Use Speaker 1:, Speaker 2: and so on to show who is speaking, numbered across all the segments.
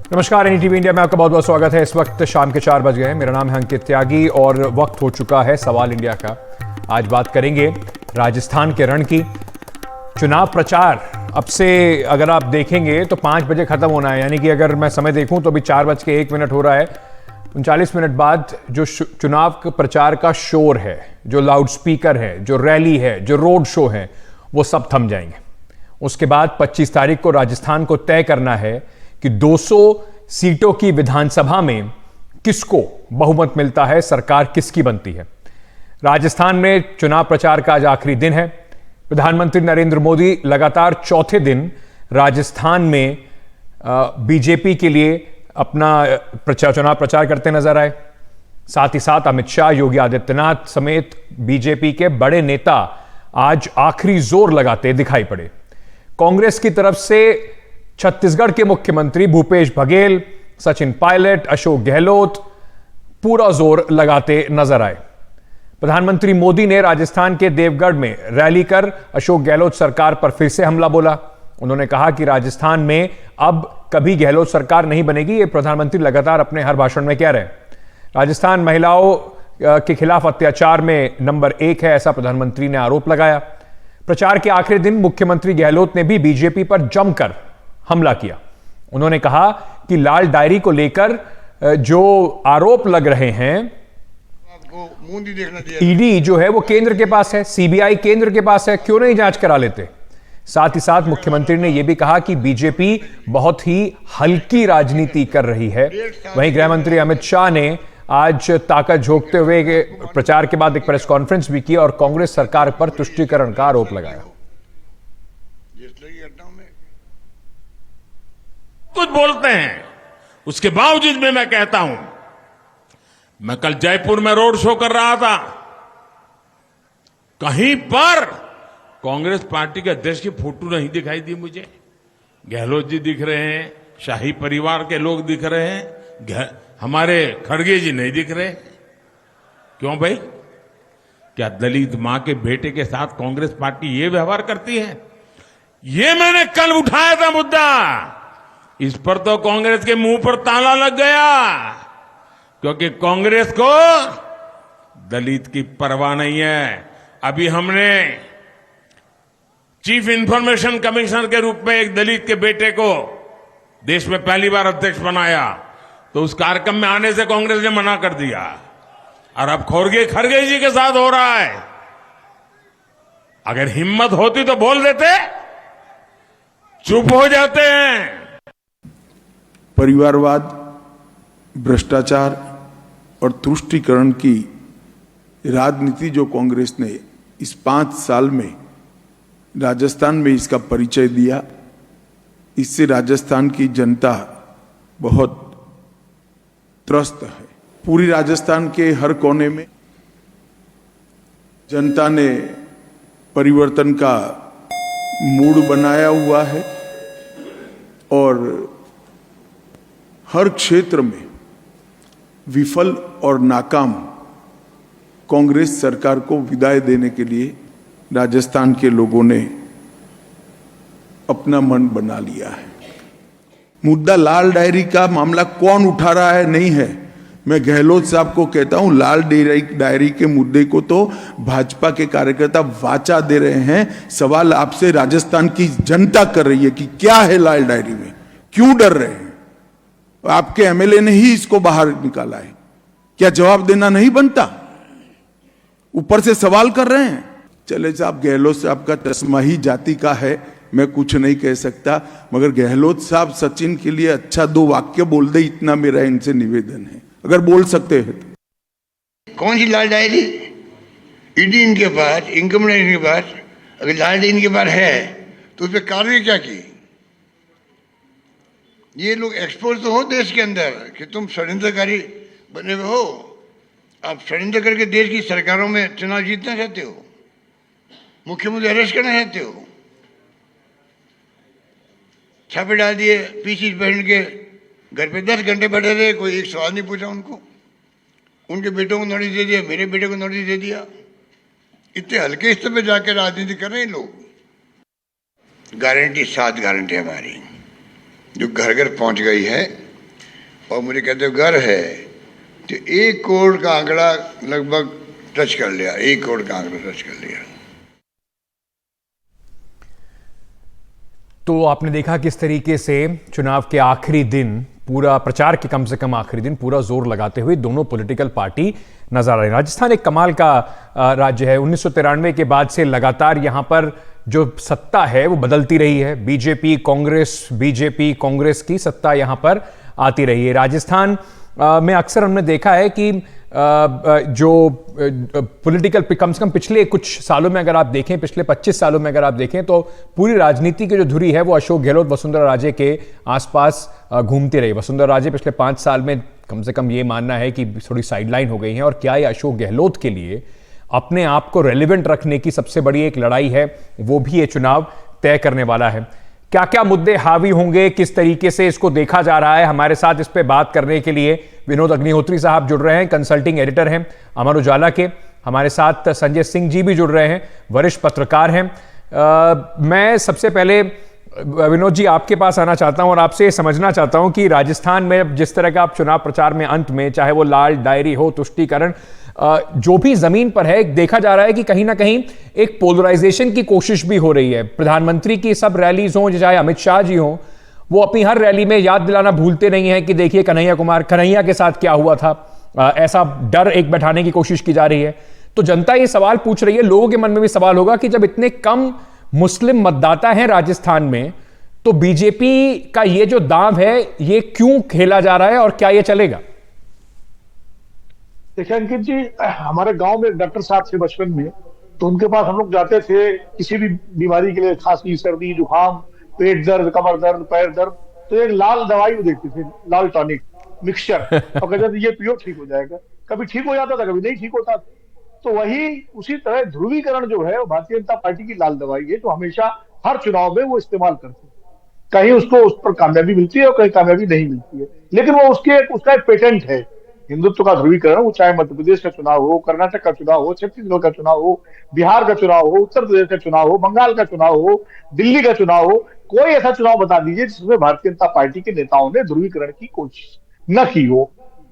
Speaker 1: नमस्कार, NDTV India में आपका बहुत बहुत स्वागत है। इस वक्त शाम के 4 बज गए हैं। मेरा नाम है अंकित त्यागी और वक्त हो चुका है सवाल इंडिया का। आज बात करेंगे राजस्थान के रण की। चुनाव प्रचार अब से अगर आप देखेंगे तो 5 बजे खत्म होना है, यानी कि अगर मैं समय देखूं तो अभी 4:01 हो रहा है। 39 मिनट बाद जो चुनाव प्रचार का शोर है, जो लाउड स्पीकर है, जो रैली है, जो रोड शो है, वो सब थम जाएंगे। उसके बाद 25 तारीख को राजस्थान को तय करना है कि 200 सीटों की विधानसभा में किसको बहुमत मिलता है, सरकार किसकी बनती है। राजस्थान में चुनाव प्रचार का आज आखिरी दिन है। प्रधानमंत्री नरेंद्र मोदी लगातार चौथे दिन राजस्थान में बीजेपी के लिए अपना चुनाव प्रचार करते नजर आए। साथ ही साथ अमित शाह, योगी आदित्यनाथ समेत बीजेपी के बड़े नेता आज आखिरी जोर लगाते दिखाई पड़े। कांग्रेस की तरफ से छत्तीसगढ़ के मुख्यमंत्री भूपेश बघेल, सचिन पायलट, अशोक गहलोत पूरा जोर लगाते नजर आए। प्रधानमंत्री मोदी ने राजस्थान के देवगढ़ में रैली कर अशोक गहलोत सरकार पर फिर से हमला बोला। उन्होंने कहा कि राजस्थान में अब कभी गहलोत सरकार नहीं बनेगी। ये प्रधानमंत्री लगातार अपने हर भाषण में कह रहे हैं। राजस्थान महिलाओं के खिलाफ अत्याचार में नंबर 1 है, ऐसा प्रधानमंत्री ने आरोप लगाया। प्रचार के आखिरी दिन मुख्यमंत्री गहलोत ने भी बीजेपी पर जमकर हमला किया। उन्होंने कहा कि लाल डायरी को लेकर जो आरोप लग रहे हैं, ईडी जो है वो केंद्र के पास है, सीबीआई केंद्र के पास है, क्यों नहीं जांच करा लेते। साथ ही साथ मुख्यमंत्री ने यह भी कहा कि बीजेपी बहुत ही हल्की राजनीति कर रही है। वहीं गृह मंत्री अमित शाह ने आज ताकत झोंकते हुए प्रचार के बाद एक प्रेस कॉन्फ्रेंस भी की और कांग्रेस सरकार पर तुष्टीकरण का आरोप लगाया।
Speaker 2: कुछ बोलते हैं, उसके बावजूद भी मैं कहता हूं, मैं कल जयपुर में रोड शो कर रहा था, कहीं पर कांग्रेस पार्टी के अध्यक्ष की फोटो नहीं दिखाई दी मुझे। गहलोत जी दिख रहे हैं, शाही परिवार के लोग दिख रहे हैं, हमारे खड़गे जी नहीं दिख रहे। क्यों भाई? क्या दलित मां के बेटे के साथ कांग्रेस पार्टी ये व्यवहार करती है? ये मैंने कल उठाया था मुद्दा। इस पर तो कांग्रेस के मुंह पर ताला लग गया, क्योंकि कांग्रेस को दलित की परवाह नहीं है। अभी हमने चीफ इंफॉर्मेशन कमिश्नर के रूप में एक दलित के बेटे को देश में पहली बार अध्यक्ष बनाया, तो उस कार्यक्रम में आने से कांग्रेस ने मना कर दिया। और अब खड़गे जी के साथ हो रहा है। अगर हिम्मत होती तो बोल देते, चुप हो जाते हैं।
Speaker 3: परिवारवाद, भ्रष्टाचार और तुष्टीकरण की राजनीति जो कांग्रेस ने इस 5 साल में राजस्थान में इसका परिचय दिया, इससे राजस्थान की जनता बहुत त्रस्त है। पूरी राजस्थान के हर कोने में जनता ने परिवर्तन का मूड बनाया हुआ है और हर क्षेत्र में विफल और नाकाम कांग्रेस सरकार को विदाई देने के लिए राजस्थान के लोगों ने अपना मन बना लिया है। मुद्दा लाल डायरी का मामला कौन उठा रहा है नहीं है। मैं गहलोत साहब को कहता हूं, लाल डायरी के मुद्दे को तो भाजपा के कार्यकर्ता वाचा दे रहे हैं। सवाल आपसे राजस्थान की जनता कर रही है कि क्या है लाल डायरी में, क्यों डर रहे हैं। आपके एमएलए ने ही इसको बाहर निकाला है, क्या जवाब देना नहीं बनता? ऊपर से सवाल कर रहे हैं। चले साहब, गहलोत साहब का तस्मा ही जाति का है, मैं कुछ नहीं कह सकता, मगर गहलोत साहब सचिन के लिए अच्छा 2 वाक्य बोल दे, इतना मेरा इनसे निवेदन है, अगर बोल सकते हैं तो।
Speaker 4: कौन सी लाल डायरी? ईडी इनके पास, इनकम टैक्स इनके पास। अगर लाल डायरी इनके पास है तो उस पर कार्रवाई क्या की? ये लोग एक्सपोज तो हो देश के अंदर कि तुम षड्यंत्रकारी बने हुए हो। आप षड्यंत्र करके देश की सरकारों में चुनाव जीतना चाहते हो, मुख्यमंत्री अरेस्ट करना चाहते हो। छापे डाल दिए, पीसी प्रेसिडेंट के घर पे 10 घंटे बैठे रहे, कोई एक सवाल नहीं पूछा उनको। उनके बेटों को नोटिस दे दिया, मेरे बेटे को नोटिस दे दिया। इतने हल्के स्तर पे जाके राजनीति कर रहे हैं लोग। गारंटी 7 गारंटी हमारी जो घर घर पहुंच गई है और मुझे कहते हो घर है, तो 1 करोड़ का आंकड़ा लगभग टच कर लिया, 1 करोड़ का आंकड़ा टच कर लिया।
Speaker 1: तो आपने देखा किस तरीके से चुनाव के आखिरी दिन, पूरा प्रचार के कम से कम आखिरी दिन, पूरा जोर लगाते हुए दोनों पॉलिटिकल पार्टी नजर आ रही है। राजस्थान एक कमाल का राज्य है। 1993 के बाद से लगातार यहां पर जो सत्ता है वो बदलती रही है। बीजेपी कांग्रेस की सत्ता यहां पर आती रही है। राजस्थान में अक्सर हमने देखा है कि जो पॉलिटिकल, कम से कम पिछले कुछ सालों में अगर आप देखें, पिछले 25 सालों में अगर आप देखें, तो पूरी राजनीति की जो धुरी है वो अशोक गहलोत, वसुंधरा राजे के आसपास घूमती रही। वसुंधरा राजे पिछले 5 साल में कम से कम ये मानना है कि थोड़ी साइडलाइन हो गई हैं। और क्या ये अशोक गहलोत के लिए अपने आप को रेलिवेंट रखने की सबसे बड़ी एक लड़ाई है, वो भी ये चुनाव तय करने वाला है। क्या क्या मुद्दे हावी होंगे, किस तरीके से इसको देखा जा रहा है, हमारे साथ इस पे बात करने के लिए विनोद अग्निहोत्री साहब जुड़ रहे हैं, कंसल्टिंग एडिटर हैं अमर उजाला के। हमारे साथ संजय सिंह जी भी जुड़ रहे हैं, वरिष्ठ पत्रकार हैं। मैं सबसे पहले विनोद जी आपके पास आना चाहता हूं और आपसे समझना चाहता हूं कि राजस्थान में जिस तरह का आप चुनाव प्रचार में अंत में, चाहे वो लाल डायरी हो, तुष्टीकरण, जो भी जमीन पर है, देखा जा रहा है कि कहीं ना कहीं एक पोलराइजेशन की कोशिश भी हो रही है। प्रधानमंत्री की सब रैलीज हों, चाहे अमित शाह जी हों, वो अपनी हर रैली में याद दिलाना भूलते नहीं है कि देखिए कन्हैया के साथ क्या हुआ था। ऐसा डर एक बैठाने की कोशिश की जा रही है। तो जनता ये सवाल पूछ रही है, लोगों के मन में भी सवाल होगा कि जब इतने कम मुस्लिम मतदाता हैं राजस्थान में, तो बीजेपी का ये जो दांव है ये क्यों खेला जा रहा है और क्या ये चलेगा?
Speaker 5: देखिए अंकित जी, हमारे गांव में डॉक्टर साहब थे बचपन में, तो उनके पास हम लोग जाते थे किसी भी बीमारी के लिए, खांसी, सर्दी, जुकाम, पेट दर्द, कमर दर्द, पैर दर्द, तो एक लाल दवाई वो देखते थे, लाल टॉनिक मिक्सचर, और कहते थे ये पियो ठीक हो जाएगा। कभी ठीक हो जाता था, कभी नहीं ठीक होता था। तो वही उसी तरह ध्रुवीकरण जो है वो भारतीय जनता पार्टी की लाल दवाई है, जो हमेशा हर चुनाव में वो इस्तेमाल करते हैं। कहीं उसको उस पर कामयाबी मिलती है और कहीं कामयाबी नहीं मिलती है, लेकिन वो उसका एक पेटेंट है हिंदुत्व का ध्रुवीकरण। वो चाहे मध्य प्रदेश का चुनाव हो, कर्नाटक का चुनाव हो, छत्तीसगढ़ का चुनाव हो, बिहार का चुनाव हो, उत्तर प्रदेश का चुनाव हो, बंगाल का चुनाव हो, दिल्ली का चुनाव हो, कोई ऐसा चुनाव बता दीजिए जिसमें भारतीय जनता पार्टी के नेताओं ने ध्रुवीकरण की कोशिश न की हो।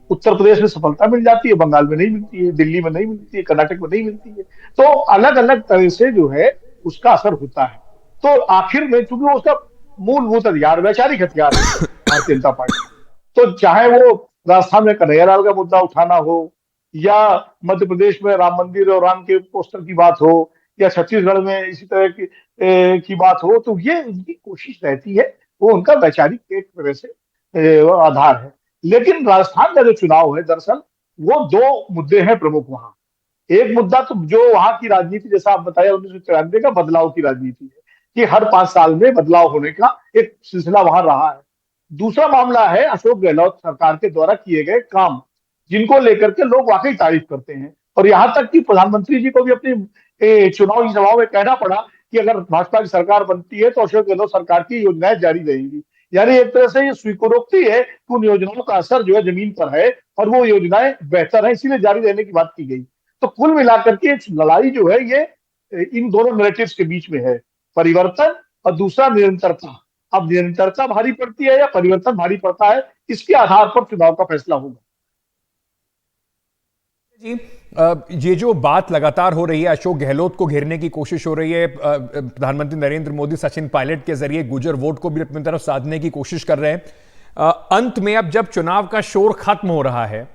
Speaker 5: उत्तर प्रदेश में सफलता मिल जाती है, बंगाल में नहीं मिलती है, दिल्ली में नहीं मिलती है, कर्नाटक में नहीं मिलती है। तो अलग अलग तरह से जो है उसका असर होता है। तो आखिर में चूंकि वो उसका मूलभूत हथियार, वैचारिक हथियार है भारतीय जनता पार्टी, तो चाहे वो राजस्थान में कन्हैयालाल का मुद्दा उठाना हो, या मध्य प्रदेश में राम मंदिर और राम के पोस्टर की बात हो, या छत्तीसगढ़ में इसी तरह की बात हो, तो ये उनकी कोशिश रहती है, वो उनका वैचारिक एक तरह से आधार है। लेकिन राजस्थान का जो चुनाव है, दरअसल वो 2 मुद्दे हैं प्रमुख वहां। एक मुद्दा तो जो वहां की राजनीति, जैसा आप बताया 1993 का बदलाव की राजनीति है, कि हर 5 साल में बदलाव होने का एक सिलसिला वहां रहा है। दूसरा मामला है अशोक गहलोत सरकार के द्वारा किए गए काम, जिनको लेकर के लोग वाकई तारीफ करते हैं। और यहां तक कि प्रधानमंत्री जी को भी अपनी चुनावी सभाओं में कहना पड़ा कि अगर भाजपा की सरकार बनती है तो अशोक गहलोत सरकार की योजनाएं जारी रहेंगी। यानी एक तरह से ये स्वीकारोक्ति है कि उन योजनाओं का असर जो है जमीन पर है और वो योजनाएं बेहतर है, इसीलिए जारी रहने की बात की गई। तो कुल मिलाकर के लड़ाई जो है ये इन दोनों नैरेटिव्स के बीच में है, परिवर्तन और दूसरा निरंतरता। अब निरंतरता भारी पड़ती है या परिवर्तन भारी पड़ता है, इसके आधार पर चुनाव का फैसला होगा।
Speaker 1: जी, ये जो बात लगातार हो रही है, अशोक गहलोत को घेरने की कोशिश हो रही है, प्रधानमंत्री नरेंद्र मोदी सचिन पायलट के जरिए गुर्जर वोट को भी अपनी तरफ साधने की कोशिश कर रहे हैं। अंत में अब जब चुनाव का शोर खत्म हो रहा है,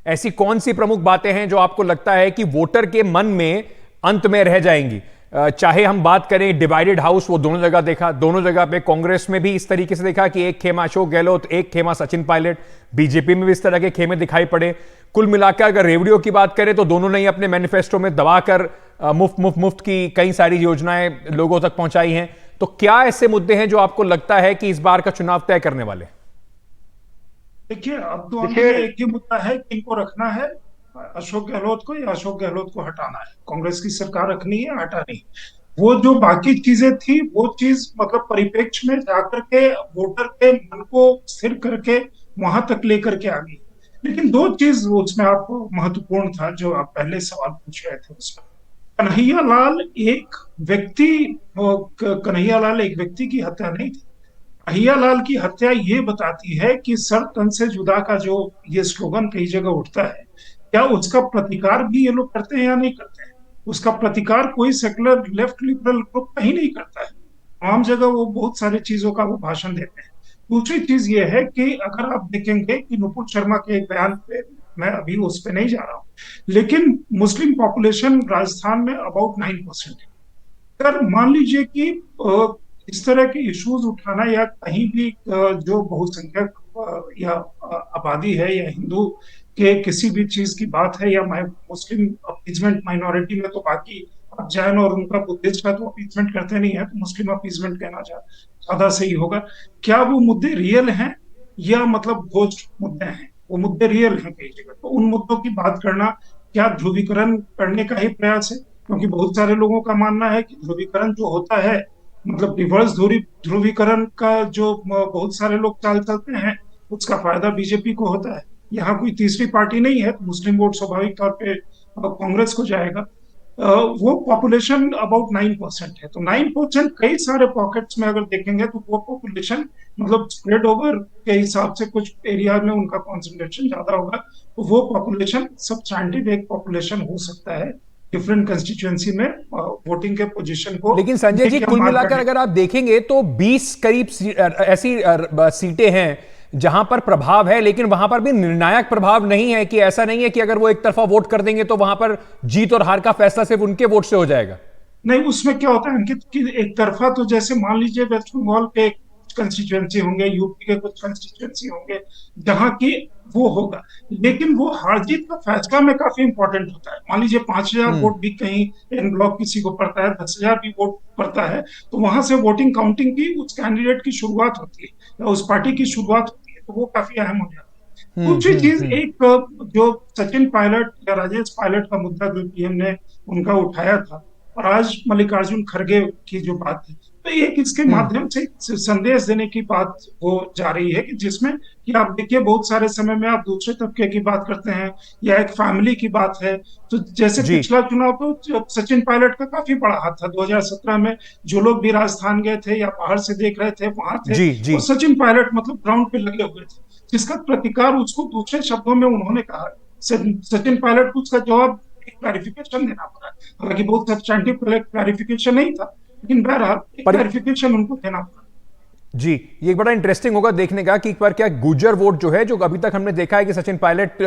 Speaker 1: ऐसी कौन सी प्रमुख बातें हैं जो आपको लगता है कि वोटर के मन में अंत में रह जाएंगी? चाहे हम बात करें डिवाइडेड हाउस, वो दोनों जगह देखा, दोनों जगह पे कांग्रेस में भी इस तरीके से देखा कि एक खेमा अशोक गहलोत, एक खेमा सचिन पायलट, बीजेपी में भी इस तरह के खेमे दिखाई पड़े। कुल मिलाकर अगर रेवड़ियों की बात करें तो दोनों ने ही अपने मैनिफेस्टो में दबाकर मुफ्त की कई सारी योजनाएं लोगों तक पहुंचाई हैं। तो क्या ऐसे मुद्दे हैं जो आपको लगता है कि इस बार का चुनाव तय करने वाले?
Speaker 6: देखिए, अब तो एक ही मुद्दा है कि इनको रखना है, अशोक गहलोत को, या अशोक गहलोत को हटाना है। कांग्रेस की सरकार रखनी है, हटानी है। वो जो बाकी चीजें थी, वो चीज मतलब परिप्रेक्ष्य में जाकर के वोटर के मन को स्थिर करके वहां तक लेकर के आ गई। लेकिन 2 चीज उसमें आपको महत्वपूर्ण था जो आप पहले सवाल पूछ रहे थे उसमें। कन्हैयालाल एक व्यक्ति की हत्या नहीं थी। अहियालाल की हत्या ये बताती है कि सर तन से जुदा का जो ये स्लोगन कई जगह उठता है, क्या उसका प्रतिकार भी ये लोग करते हैं या नहीं करते हैं? उसका प्रतिकार कोई सेकुलर लेफ्ट लिबरल ग्रुप कहीं नहीं करता है। आम जगह वो बहुत सारी चीजों का वो भाषण देते हैं। दूसरी चीज ये है कि अगर आप देखेंगे कि नुपुर शर्मा के एक बयान पे, मैं अभी उस पे नहीं जा रहा हूं, लेकिन मुस्लिम पॉपुलेशन राजस्थान में अबाउट 9% है। अगर मान लीजिए कि इस तरह के इश्यूज उठाना या कहीं भी जो बहुसंख्यक या आबादी है या हिंदू के किसी भी चीज की बात है, या मुस्लिम अपीजमेंट माइनॉरिटी में, तो बाकी अब जैन और उनका बुद्धिस्ट का तो अपीजमेंट करते नहीं है, तो मुस्लिम अपीजमेंट कहना ज्यादा सही होगा। क्या वो मुद्दे रियल हैं या मतलब भोज मुद्दे हैं? वो मुद्दे रियल हैं कई जगह, तो उन मुद्दों की बात करना क्या ध्रुवीकरण करने का ही प्रयास है? क्योंकि बहुत सारे लोगों का मानना है कि ध्रुवीकरण जो होता है, मतलब रिवर्स ध्रुवीकरण का जो बहुत सारे लोग चाल चलते हैं, उसका फायदा बीजेपी को होता है। यहाँ कोई तीसरी पार्टी नहीं है, तो मुस्लिम वोट स्वाभाविक तौर पे कांग्रेस को जाएगा। वो पॉपुलेशन अबाउट 9% है, तो 9% कई सारे पॉकेट्स में अगर देखेंगे तो वो पॉपुलेशन मतलब स्प्रेड ओवर के हिसाब से कुछ एरिया में उनका कॉन्सेंट्रेशन ज्यादा होगा, तो वो पॉपुलेशन सब्सटैंटिव एक पॉपुलेशन हो सकता है डिफरेंट कंस्टिट्यूएंसी में वोटिंग के पोजीशन को।
Speaker 1: लेकिन संजय जी, कुल मिलाकर अगर आप देखेंगे तो 20 करीब ऐसी सीटें हैं जहां पर प्रभाव है, लेकिन वहां पर भी निर्णायक प्रभाव नहीं है। कि ऐसा नहीं है कि अगर वो एक तरफा वोट कर देंगे तो वहां पर जीत और हार का फैसला सिर्फ उनके वोट से हो जाएगा।
Speaker 6: नहीं, उसमें क्या होता है अंकित कि एक तरफा, तो जैसे मान लीजिए वेस्ट बंगाल के कुछ कंस्टिट्यूएंसी होंगे, यूपी के कुछ कंस्टिट्यूएंसी होंगे जहां की वो होगा, लेकिन वो हार जीत का फैसला में काफी इंपॉर्टेंट होता है। मान लीजिए 5,000 वोट भी कहीं एन ब्लॉक किसी को पड़ता है, 10,000 भी वोट पड़ता है, तो वहां से वोटिंग काउंटिंग की उस कैंडिडेट की शुरुआत होती है या उस पार्टी की शुरुआत होती है, तो वो काफी अहम हो जाता है। दूसरी चीज, एक जो सचिन पायलट या राजेश पायलट का मुद्दा जो पीएम ने उनका उठाया था, और आज मल्लिकार्जुन खड़गे की जो बात है, तो एक इसके माध्यम से संदेश देने की बात हो जा रही है कि जिसमें कि आप देखिए बहुत सारे समय में आप दूसरे तबके की बात करते हैं या एक फैमिली की बात है, तो जैसे पिछला चुनाव तो सचिन पायलट का काफी बड़ा हाथ था 2017 में। जो लोग भी राजस्थान गए थे या बाहर से देख रहे थे वहां थे, और सचिन पायलट मतलब ग्राउंड पे लगे हुए थे, जिसका प्रतिकार उसको दूसरे शब्दों में उन्होंने कहा। सचिन पायलट को उसका जवाब क्लैरिफिकेशन देना पड़ा, हालांकि बहुत सब्सटैंटिव क्लैरिफिकेशन नहीं था, लेकिन बहरहाल क्लैरिफिकेशन उनको देना पड़ा।
Speaker 1: जी, ये एक बड़ा इंटरेस्टिंग होगा देखने का कि एक बार क्या गुर्जर वोट जो है, जो अभी तक हमने देखा है कि सचिन पायलट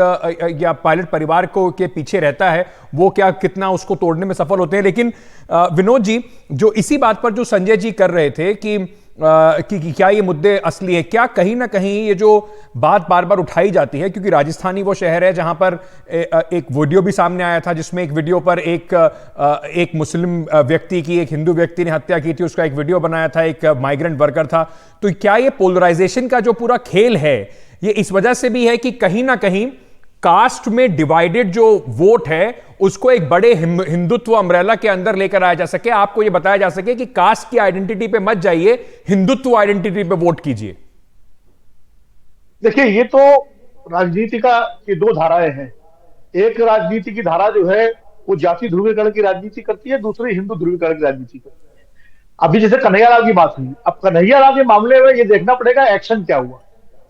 Speaker 1: या पायलट परिवार को के पीछे रहता है, वो क्या कितना उसको तोड़ने में सफल होते हैं। लेकिन विनोद जी, जो इसी बात पर जो संजय जी कर रहे थे कि क्या ये मुद्दे असली है, क्या कहीं ना कहीं ये जो बात बार बार उठाई जाती है, क्योंकि राजस्थानी वो शहर है जहां पर एक वीडियो भी सामने आया था जिसमें एक वीडियो पर एक मुस्लिम व्यक्ति की एक हिंदू व्यक्ति ने हत्या की थी, उसका एक वीडियो बनाया था, एक माइग्रेंट वर्कर था। तो क्या ये पोलराइजेशन का जो पूरा खेल है, ये इस वजह से भी है कि कहीं ना कहीं कास्ट में डिवाइडेड जो वोट है उसको एक बड़े हिंदुत्व अम्ब्रेला के अंदर लेकर आया जा सके, आपको यह बताया जा सके कि कास्ट की आइडेंटिटी पे मत जाइए, हिंदुत्व आइडेंटिटी पे वोट कीजिए?
Speaker 5: देखिए, ये तो राजनीति का की दो धाराएं हैं। एक राजनीति की धारा जो है वो जाति ध्रुवीकरण की राजनीति करती है, दूसरी हिंदू ध्रुवीकरण की राजनीति करती है। अभी जैसे कन्हैयालाल की बात हुई, अब कन्हैयालाल के मामले में ये देखना पड़ेगा एक्शन क्या हुआ।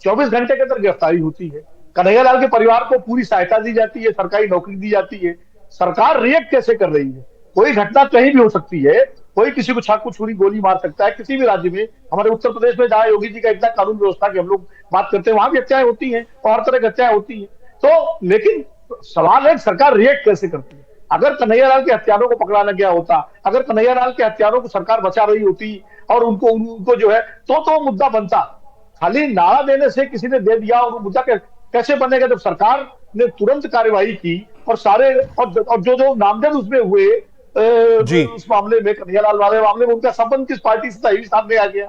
Speaker 5: 24 घंटे के अंदर गिरफ्तारी होती है, कन्हैयालाल के परिवार को पूरी सहायता दी जाती है, सरकारी नौकरी दी जाती है। सरकार रिएक्ट कैसे कर रही है? कोई घटना कहीं भी हो सकती है, कोई किसी को चाकू छुरी गोली मार सकता है किसी भी राज्य में। हमारे उत्तर प्रदेश में जहां योगी जी का इतना कानून व्यवस्था की हम लोग बात करते हैं, वहां भी हत्याएं होती हैं और हर तरह की हत्याएं होती हैं। तो लेकिन सवाल है सरकार रिएक्ट कैसे करती है। अगर कन्हैयालाल के हत्यारों को पकड़ा न गया होता, अगर कन्हैयालाल के हत्यारों को सरकार बचा रही होती और उनको जो है तो मुद्दा बनता। खाली नारा देने से किसी ने दे दिया और मुद्दा कैसे बनेगा? जब सरकार ने तुरंत कार्यवाही की और सारे और जो नामजद उसमें हुए उस मामले में, कन्हैयालाल वाले मामले में, उनका संबंध किस पार्टी से था ये भी सामने आ गया।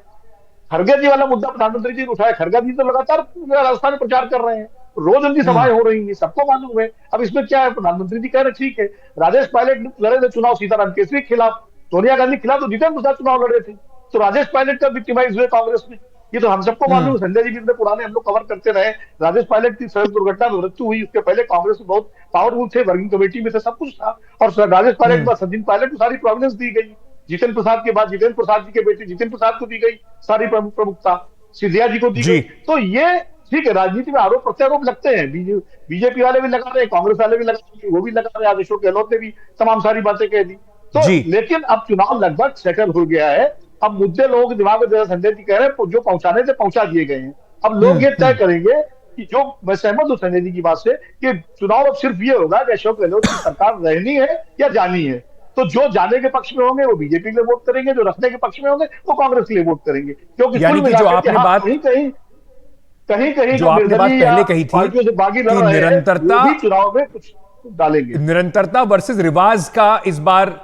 Speaker 5: खड़गे जी वाला मुद्दा प्रधानमंत्री जी ने उठाया, खड़गे जी तो लगातार राजस्थान में प्रचार कर रहे हैं, रोज उनकी सभाएं हो रही हैं, सबको मालूम है। अब इसमें क्या है? प्रधानमंत्री जी कह रहे ठीक है, राजेश पायलट लड़े थे चुनाव सीताराम केसरी के खिलाफ, सोनिया गांधी के खिलाफ तो जितेंद्र प्रसाद चुनाव लड़े थे, तो राजेश पायलट का विक्टिमाइज हुए कांग्रेस में, ये तो हम सबको मालूम। संजय जी भी इतने पुराने हम लोग कवर करते रहे। राजेश पायलट की सड़क दुर्घटना में मृत्यु हुई, उसके पहले कांग्रेस में बहुत पावरफुल थे, वर्किंग कमेटी में थे, सब कुछ था। और राजेश पायलट के बाद सचिन पायलट को सारी प्रोविडेंस दी गई। जितिन प्रसाद के बाद जितेंद्र प्रसाद जी के बेटे जितिन प्रसाद को दी गई सारी प्रमुखता, सिंधिया जी को दी
Speaker 1: जी।
Speaker 5: गई। तो ये ठीक है, राजनीति में आरोप प्रत्यारोप लगते हैं, बीजेपी वाले भी लगा रहे हैं, कांग्रेस वाले भी लगा रहे हैं, वो भी लगा रहे हैं, आज अशोक गहलोत ने भी तमाम सारी बातें कह दी। तो
Speaker 1: जी।
Speaker 5: लेकिन अब चुनाव लगभग सेटल हो गया है, अब मुद्दे लोगों के दिमाग में, जैसा संजय जी कह रहे हैं, जो पहुंचाने थे पहुंचा दिए गए हैं। अब लोग ये तय करेंगे कि, जो मैं सहमत हूं संजय जी की बात से, कि चुनाव अब सिर्फ ये होगा कि अशोक गहलोत की सरकार रहनी है या जानी है। तो जो जाने के पक्ष में होंगे वो बीजेपी के लिए वोट करेंगे, जो रखने के पक्ष में होंगे वो कांग्रेस के लिए वोट करेंगे। क्योंकि
Speaker 1: यानी
Speaker 5: कुल
Speaker 1: कि जो
Speaker 5: मिलाकर के
Speaker 1: आपने
Speaker 5: हाँ,
Speaker 1: बात
Speaker 5: कहीं कहीं
Speaker 1: जो आपने बात पहले कही थी
Speaker 5: पार्टियों से बागी लड़
Speaker 1: कि
Speaker 5: रहे हैं,
Speaker 1: निरंतरता,
Speaker 5: वो भी चुनाव में कुछ डालेंगे।
Speaker 1: निरंतरता वर्सेस रिवाज का इस बार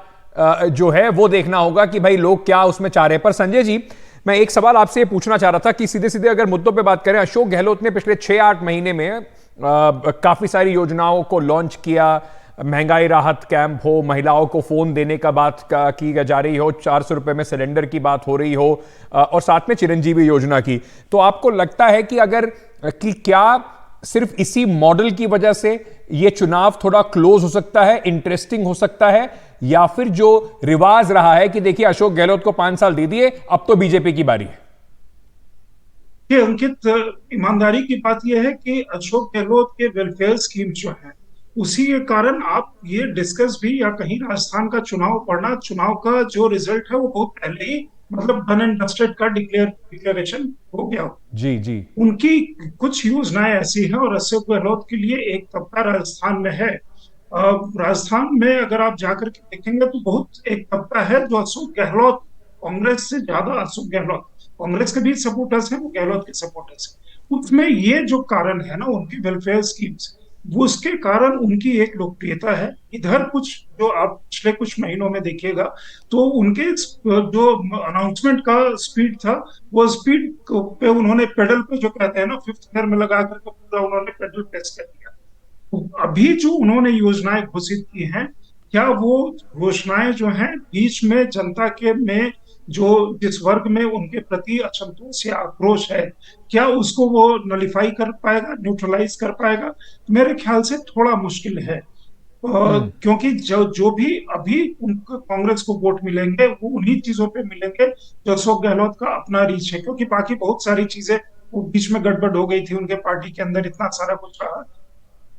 Speaker 1: जो है वो देखना होगा कि भाई लोग क्या उसमें चाह रहे हैं। पर संजय जी, मैं एक सवाल आपसे ये पूछना चाह रहा था कि सीधे सीधे अगर मुद्दों पे बात करें, अशोक गहलोत ने पिछले 6-8 महीने में काफी सारी योजनाओं को लॉन्च किया, महंगाई राहत कैंप हो, महिलाओं को फोन देने का बात की जा रही हो, 400 रुपए में सिलेंडर की बात हो रही हो, और साथ में चिरंजीवी योजना की। तो आपको लगता है कि क्या सिर्फ इसी मॉडल की वजह से ये चुनाव थोड़ा क्लोज हो सकता है, इंटरेस्टिंग हो सकता है, या फिर जो रिवाज रहा है कि देखिए अशोक गहलोत को 5 साल दे दिए, अब तो बीजेपी की बारी है?
Speaker 6: ये अंकित, ईमानदारी की बात यह है कि अशोक गहलोत के वेलफेयर स्कीम जो है, उसी के कारण आप ये डिस्कस भी, या कहीं राजस्थान का चुनाव पड़ना, चुनाव का जो रिजल्ट है वो बहुत पहले ही मतलब डन एंड डस्टेड का डिक्लेरेशन हो गया।
Speaker 1: जी जी।
Speaker 6: उनकी कुछ योजनाएं ऐसी हैं, और अशोक गहलोत के लिए एक तबका राजस्थान में है। राजस्थान में अगर आप जाकर के देखेंगे तो बहुत एक तबका है जो अशोक गहलोत, कांग्रेस से ज्यादा अशोक गहलोत, कांग्रेस के भी सपोर्टर्स हैं, वो गहलोत के सपोर्टर्स हैं। उसमें ये जो कारण है ना, उनकी वेलफेयर स्कीम्स, वो उसके कारण उनकी एक लोकप्रियता है। इधर कुछ जो आप पिछले कुछ महीनों में देखिएगा तो उनके जो अनाउंसमेंट का स्पीड था, वो स्पीड पे उन्होंने पेडल पे, जो कहते हैं ना, 5th गियर में लगा करके पूरा उन्होंने पेडल प्रेस कर दिया। तो अभी जो उन्होंने योजनाएं घोषित की हैं, क्या वो घोषणाएं जो हैं बीच में जनता के में जो जिस वर्ग में उनके प्रति असंतोष या आक्रोश है, क्या उसको वो नलिफाई कर पाएगा, न्यूट्रलाइज कर पाएगा? मेरे ख्याल से थोड़ा मुश्किल है। क्योंकि जो भी अभी उनको कांग्रेस को वोट मिलेंगे वो उन्हीं चीजों पे मिलेंगे जो अशोक गहलोत का अपना रीच है। क्योंकि बाकी बहुत सारी चीजें वो बीच में गड़बड़ हो गई थी, उनके पार्टी के अंदर इतना सारा कुछ रहा,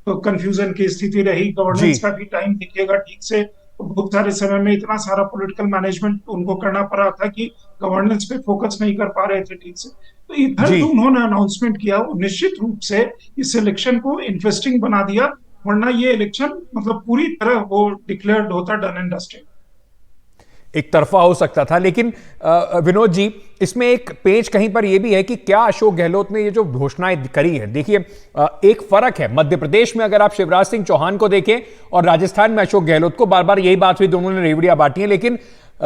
Speaker 6: तो कंफ्यूजन की स्थिति रही, गवर्नेंस का भी टाइम दिखेगा ठीक से, बहुत सारे समय में इतना सारा पॉलिटिकल मैनेजमेंट उनको करना पड़ा था कि गवर्नेंस पे फोकस नहीं कर पा रहे थे ठीक से। तो इधर जो उन्होंने अनाउंसमेंट किया वो निश्चित रूप से इस इलेक्शन को इंटरेस्टिंग बना दिया, वरना ये इलेक्शन मतलब पूरी तरह वो डिक्लेयर्ड होता डन एंड डस्टेड,
Speaker 1: एक तरफा हो सकता था। लेकिन विनोद जी, इसमें एक पेच कहीं पर यह भी है कि क्या अशोक गहलोत ने ये जो घोषणाएं करी है, देखिए एक फर्क है मध्य प्रदेश में अगर आप शिवराज सिंह चौहान को देखें और राजस्थान में अशोक गहलोत को, बार बार यही बात हुई, दोनों ने रेवड़ियां बांटी हैं। लेकिन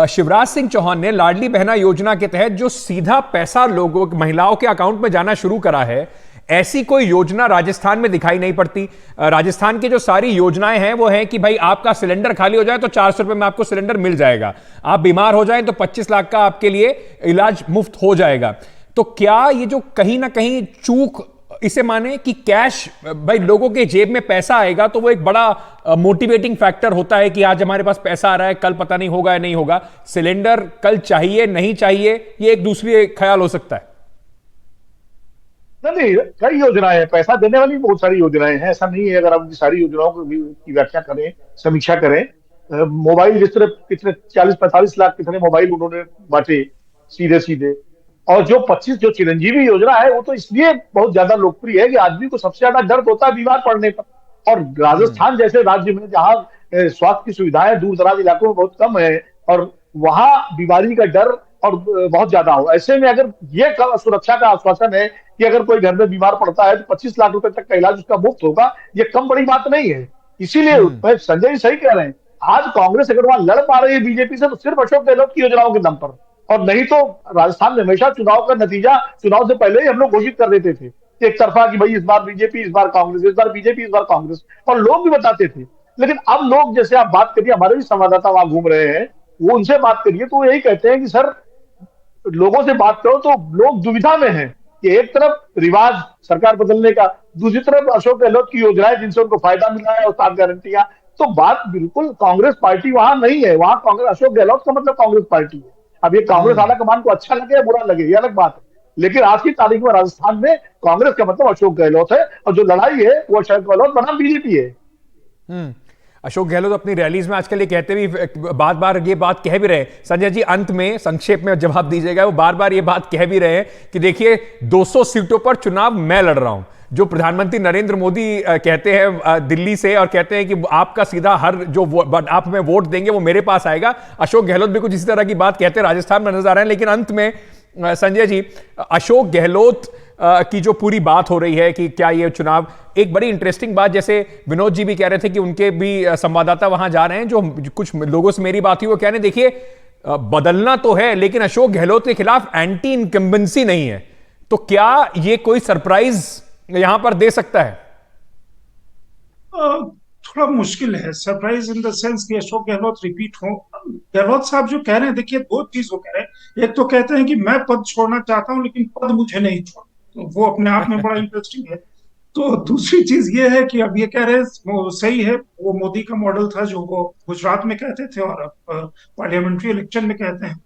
Speaker 1: शिवराज सिंह चौहान ने लाडली बहना योजना के तहत जो सीधा पैसा लोगों, महिलाओं के अकाउंट में जाना शुरू करा है, ऐसी कोई योजना राजस्थान में दिखाई नहीं पड़ती। राजस्थान की जो सारी योजनाएं हैं वो है कि भाई आपका सिलेंडर खाली हो जाए तो 400 रुपए में आपको सिलेंडर मिल जाएगा, आप बीमार हो जाएं तो 25 लाख का आपके लिए इलाज मुफ्त हो जाएगा। तो क्या ये जो कहीं ना कहीं चूक इसे माने कि कैश, भाई लोगों के जेब में पैसा आएगा तो वो एक बड़ा मोटिवेटिंग फैक्टर होता है कि आज हमारे पास पैसा आ रहा है, कल पता नहीं होगा या नहीं होगा, सिलेंडर कल चाहिए नहीं चाहिए, ये एक दूसरी ख्याल हो सकता है।
Speaker 5: नहीं, कई योजनाएं हैं, पैसा देने वाली बहुत सारी योजनाएं हैं, ऐसा नहीं है। अगर आप उनकी सारी योजनाओं की व्याख्या करें, समीक्षा करें, मोबाइल जिस तरह कितने 40-45 लाख कितने मोबाइल उन्होंने बांटे सीधे सीधे, और जो 25 जो चिरंजीवी योजना है वो तो इसलिए बहुत ज्यादा लोकप्रिय है कि आदमी को सबसे ज्यादा दर्द होता है बीमार पड़ने पर, और राजस्थान जैसे राज्य में जहां स्वास्थ्य की सुविधाएं दूर दराज इलाकों में बहुत कम है और वहां बीमारी का डर और बहुत ज्यादा हो, ऐसे में अगर ये सुरक्षा का आश्वासन है कि अगर कोई घर में बीमार पड़ता है तो 25 लाख रुपए तक का इलाज उसका मुफ्त होगा, ये कम बड़ी बात नहीं है। इसीलिए संजय जी सही कह रहे हैं, आज कांग्रेस अगर वहां लड़ पा रही है बीजेपी से तो सिर्फ अशोक गहलोत की योजनाओं के दम पर, और नहीं तो राजस्थान में हमेशा चुनाव का नतीजा चुनाव से पहले ही हम लोग घोषित कर देते थे एक तरफा कि भाई इस बार बीजेपी, इस बार कांग्रेस, इस बार बीजेपी, इस बार कांग्रेस, और लोग भी बताते थे। लेकिन अब लोग, जैसे आप बात करिए, हमारे भी संवाददाता वहां घूम रहे हैं, वो उनसे बात करिए तो वो यही कहते हैं कि सर लोगों से बात करो तो लोग दुविधा में हैं कि एक तरफ रिवाज सरकार बदलने का, दूसरी तरफ अशोक गहलोत की योजनाएं जिनसे उनको फायदा मिला है और 7 गारंटियां, तो बात बिल्कुल कांग्रेस पार्टी वहां नहीं है, वहां कांग्रेस अशोक गहलोत का मतलब कांग्रेस पार्टी है। अब ये कांग्रेस आला कमान को अच्छा लगे या बुरा लगे ये अलग बात है, लेकिन आज की तारीख में राजस्थान में कांग्रेस का मतलब अशोक गहलोत है, और जो लड़ाई है वो अशोक गहलोत बनाम बीजेपी है।
Speaker 1: अशोक गहलोत अपनी रैलीज में आजकल ये कहते भी, बार बार ये बात कह भी रहे हैं, संजय जी अंत में संक्षेप में जवाब दीजिएगा, वो बार बार ये बात कह भी रहे हैं कि देखिए 200 सीटों पर चुनाव मैं लड़ रहा हूं, जो प्रधानमंत्री नरेंद्र मोदी कहते हैं दिल्ली से, और कहते हैं कि आपका सीधा हर जो आप हमें वोट देंगे वो मेरे पास आएगा। अशोक गहलोत भी कुछ इसी तरह की बात कहते हैं, राजस्थान में नजर आ रहे हैं। लेकिन अंत में संजय जी, अशोक गहलोत की जो पूरी बात हो रही है कि क्या ये चुनाव, एक बड़ी इंटरेस्टिंग बात, जैसे विनोद जी भी कह रहे थे कि उनके भी संवाददाता वहां जा रहे हैं, जो कुछ लोगों से मेरी बात हुई वो कह रहे हैं देखिए बदलना तो है लेकिन अशोक गहलोत के खिलाफ एंटी इनकम्बेंसी नहीं है, तो क्या ये कोई सरप्राइज यहां पर दे सकता है?
Speaker 6: थोड़ा मुश्किल है सरप्राइज इन द सेंस कि अशोक गहलोत रिपीट हो। गहलोत साहब जो कह रहे हैं, देखिए दो चीज वो कह रहे हैं, एक तो कहते हैं कि मैं पद छोड़ना चाहता हूं लेकिन पद मुझे नहीं छोड़, तो वो अपने आप में बड़ा इंटरेस्टिंग है। तो दूसरी चीज ये है कि अब ये कह रहे हैं वो सही है, वो मोदी का मॉडल था जो वो गुजरात में कहते थे और अब पार्लियामेंट्री इलेक्शन में कहते हैं।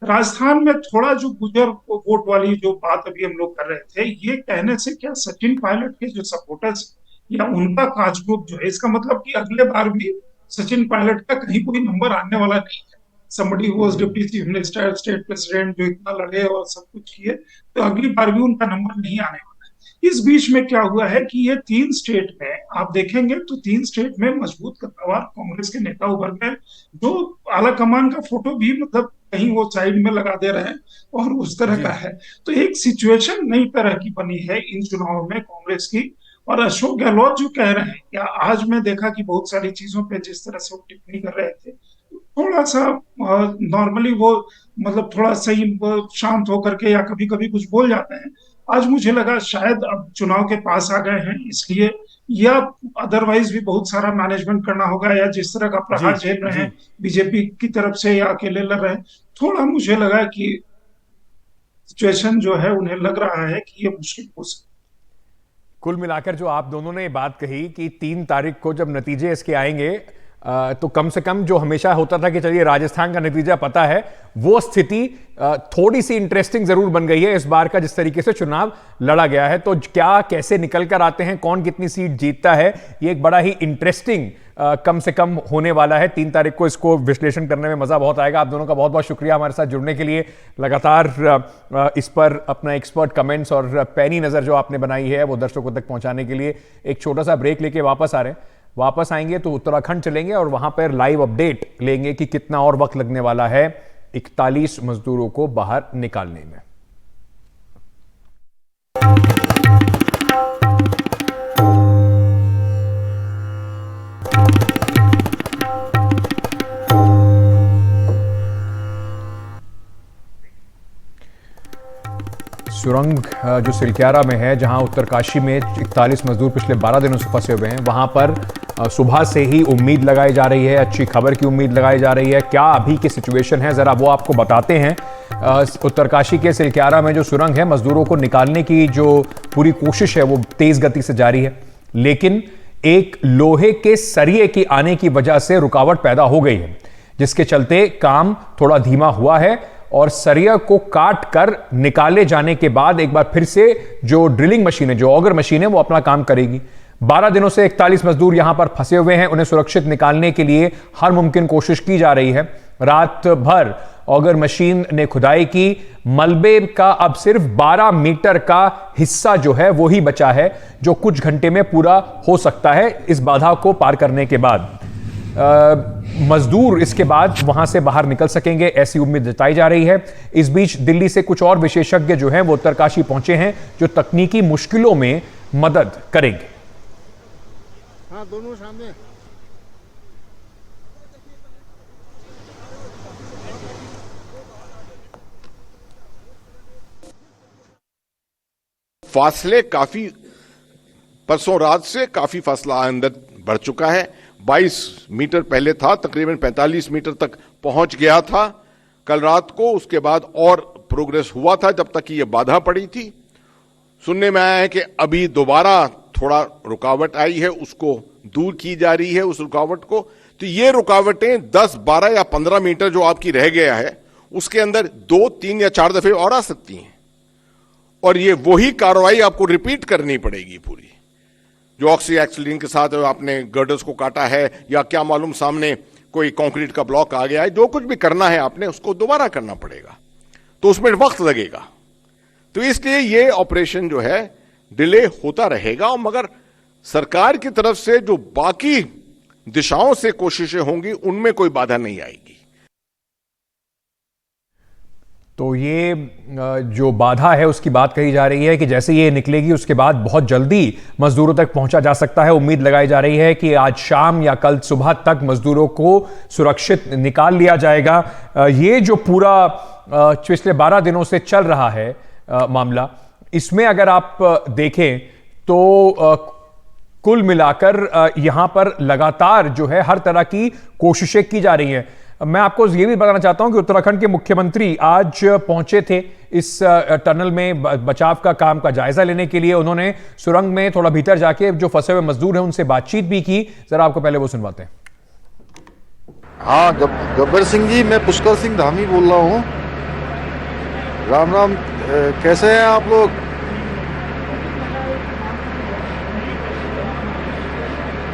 Speaker 6: राजस्थान में थोड़ा जो गुजर वोट वाली जो बात अभी हम लोग कर रहे थे, ये कहने से क्या सचिन पायलट के जो सपोर्टर्स या उनका काज ग्रुप जो है, इसका मतलब कि अगले बार भी सचिन पायलट का कहीं कोई नंबर आने वाला नहीं है। somebody who was deputy chief minister, state president, जो इतना लड़े और सब कुछ किए, तो अगली बार भी उनका नंबर नहीं आने वाला है। इस बीच में क्या हुआ है कि ये 3 स्टेट में आप देखेंगे तो 3 स्टेट में मजबूत कद्दावर कांग्रेस के नेता उभर गए, जो आला कमान का फोटो भी मतलब कहीं वो साइड में लगा दे रहे हैं और उस तरह का है। तो एक सिचुएशन नई तरह की बनी है इन चुनाव में कांग्रेस की। और अशोक गहलोत जो कह रहे हैं, या आज मैं देखा कि बहुत सारी चीजों पे जिस तरह से वो टिप्पणी कर रहे थे, थोड़ा सा नॉर्मली वो मतलब थोड़ा सही शांत होकर के या कभी कभी कुछ बोल जाते हैं। आज मुझे लगा शायद अब चुनाव के पास आ गए हैं इसलिए, या अदरवाइज भी बहुत सारा मैनेजमेंट करना होगा, या जिस तरह का प्रहार झेल रहे हैं बीजेपी की तरफ से या अकेले लड़ रहे हैं, थोड़ा मुझे लगा कि सिचुएशन जो है उन्हें लग रहा है कि ये मुश्किल हो सकती है।
Speaker 1: कुल मिलाकर जो आप दोनों ने बात कही कि 3 तारीख को जब नतीजे इसके आएंगे, तो कम से कम जो हमेशा होता था कि चलिए राजस्थान का नतीजा पता है, वो स्थिति थोड़ी सी इंटरेस्टिंग जरूर बन गई है इस बार का, जिस तरीके से चुनाव लड़ा गया है। तो क्या कैसे निकल कर आते हैं, कौन कितनी सीट जीतता है, ये एक बड़ा ही इंटरेस्टिंग कम से कम होने वाला है। 3 तारीख को इसको विश्लेषण करने में मजा बहुत आएगा। आप दोनों का बहुत बहुत शुक्रिया हमारे साथ जुड़ने के लिए, लगातार इस पर अपना एक्सपर्ट कमेंट्स और पैनी नजर जो आपने बनाई है वो दर्शकों तक पहुंचाने के लिए। एक छोटा सा ब्रेक लेके वापस आ रहे हैं, वापस आएंगे तो उत्तराखंड चलेंगे और वहां पर लाइव अपडेट लेंगे कि कितना और वक्त लगने वाला है 41 मजदूरों को बाहर निकालने में। सुरंग जो सिलक्यारा में है, जहां उत्तरकाशी में 41 मजदूर पिछले 12 दिनों से फंसे हुए हैं, वहां पर सुबह से ही उम्मीद लगाई जा रही है, अच्छी खबर की उम्मीद लगाई जा रही है। क्या अभी की सिचुएशन है जरा वो आपको बताते हैं। उत्तरकाशी के सिलक्यारा में जो सुरंग है, मजदूरों को निकालने की जो पूरी कोशिश है वो तेज गति से जारी है, लेकिन एक लोहे के सरिये की आने की वजह से रुकावट पैदा हो गई है, जिसके चलते काम थोड़ा धीमा हुआ है और सरिया को काट कर निकाले जाने के बाद एक बार फिर से जो ड्रिलिंग मशीन है, जो ऑगर मशीन है, वो अपना काम करेगी। 12 दिनों से 41 मजदूर यहां पर फंसे हुए हैं, उन्हें सुरक्षित निकालने के लिए हर मुमकिन कोशिश की जा रही है। रात भर ऑगर मशीन ने खुदाई की, मलबे का अब सिर्फ 12 मीटर का हिस्सा जो है वो ही बचा है, जो कुछ घंटे में पूरा हो सकता है इस बाधा को पार करने के बाद। मजदूर इसके बाद वहां से बाहर निकल सकेंगे, ऐसी उम्मीद जताई जा रही है। इस बीच दिल्ली से कुछ और विशेषज्ञ जो हैं वो उत्तरकाशी पहुंचे हैं, जो तकनीकी मुश्किलों में मदद करेंगे।
Speaker 7: हाँ, दोनों सामने।
Speaker 8: फासले काफी परसों रात से काफी फासला अंदर बढ़ चुका है। 22 मीटर पहले था, तकरीबन 45 मीटर तक पहुंच गया था कल रात को। उसके बाद और प्रोग्रेस हुआ था जब तक कि यह बाधा पड़ी थी। सुनने में आया है कि अभी दोबारा थोड़ा रुकावट आई है उसको दूर की जा रही है उस रुकावट को। तो ये रुकावटें 10, 12 या 15 मीटर जो आपकी रह गया है उसके अंदर 2, 3 या 4 दफे और आ सकती हैं, और ये वही कार्रवाई आपको रिपीट करनी पड़ेगी पूरी। जो ऑक्सीएक्सिलिन के साथ आपने गर्डर्स को काटा है या क्या मालूम सामने कोई कंक्रीट का ब्लॉक आ गया है, जो कुछ भी करना है आपने उसको दोबारा करना पड़ेगा, तो उसमें वक्त लगेगा। तो इसलिए ये ऑपरेशन जो है डिले होता रहेगा, मगर सरकार की तरफ से जो बाकी दिशाओं से कोशिशें होंगी उनमें कोई बाधा नहीं आएगी।
Speaker 1: तो ये जो बाधा है उसकी बात कही जा रही है कि जैसे ये निकलेगी उसके बाद बहुत जल्दी मजदूरों तक पहुंचा जा सकता है। उम्मीद लगाई जा रही है कि आज शाम या कल सुबह तक मजदूरों को सुरक्षित निकाल लिया जाएगा। ये जो पूरा पिछले 12 दिनों से चल रहा है मामला, इसमें अगर आप देखें तो कुल मिलाकर यहां पर लगातार जो है हर तरह की कोशिशें की जा रही हैं। मैं आपको ये भी बताना चाहता हूं कि उत्तराखंड के मुख्यमंत्री आज पहुंचे थे इस टनल में बचाव का काम का जायजा लेने के लिए। उन्होंने सुरंग में थोड़ा भीतर जाके जो फंसे हुए मजदूर हैं उनसे बातचीत भी की। जरा आपको पहले वो सुनवाते हैं।
Speaker 9: हाँ, गब्बर सिंह जी, मैं पुष्कर सिंह धामी बोल रहा हूँ। राम राम, कैसे हैं आप लोग?